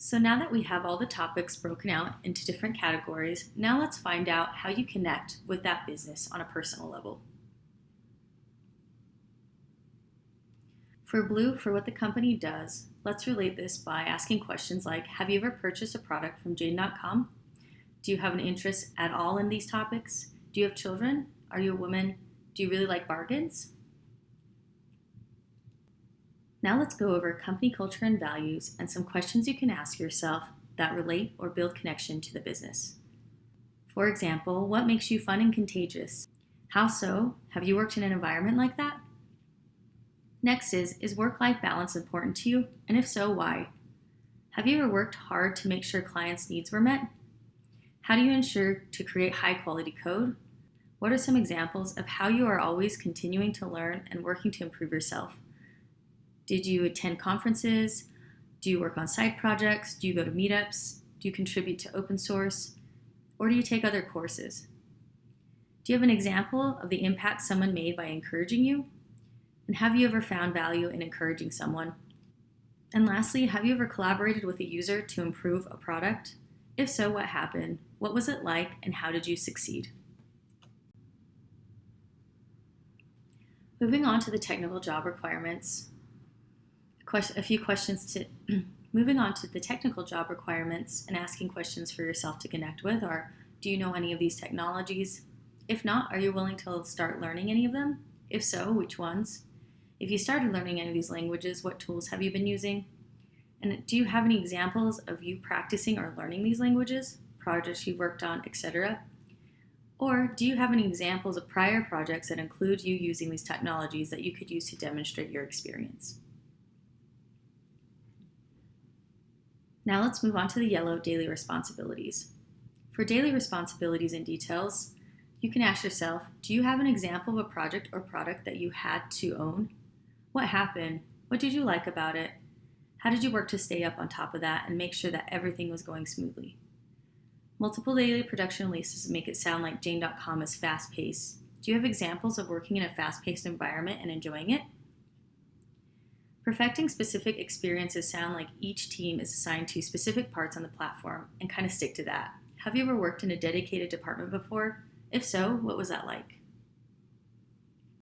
So now that we have all the topics broken out into different categories, now let's find out how you connect with that business on a personal level. For Blue, for what the company does, let's relate this by asking questions like, have you ever purchased a product from Jane.com? Do you have an interest at all in these topics? Do you have children? Are you a woman? Do you really like bargains? Now let's go over company culture and values and some questions you can ask yourself that relate or build connection to the business. For example, what makes you fun and contagious? How so? Have you worked in an environment like that? Next is work-life balance important to you? And if so, why? Have you ever worked hard to make sure clients' needs were met? How do you ensure to create high-quality code? What are some examples of how you are always continuing to learn and working to improve yourself? Did you attend conferences? Do you work on side projects? Do you go to meetups? Do you contribute to open source? Or do you take other courses? Do you have an example of the impact someone made by encouraging you? And have you ever found value in encouraging someone? And lastly, have you ever collaborated with a user to improve a product? If so, what happened? What was it like, and how did you succeed? Moving on to the technical job requirements. Moving on to the technical job requirements and asking questions for yourself to connect with are, do you know any of these technologies? If not, are you willing to start learning any of them? If so, which ones? If you started learning any of these languages, what tools have you been using? And do you have any examples of you practicing or learning these languages, projects you've worked on, etc.? Or do you have any examples of prior projects that include you using these technologies that you could use to demonstrate your experience? Now let's move on to the yellow daily responsibilities. For daily responsibilities and details, you can ask yourself, do you have an example of a project or product that you had to own? What happened? What did you like about it? How did you work to stay up on top of that and make sure that everything was going smoothly? Multiple daily production releases make it sound like Jane.com is fast-paced. Do you have examples of working in a fast-paced environment and enjoying it? Perfecting specific experiences sound like each team is assigned to specific parts on the platform and kind of stick to that. Have you ever worked in a dedicated department before? If so, what was that like?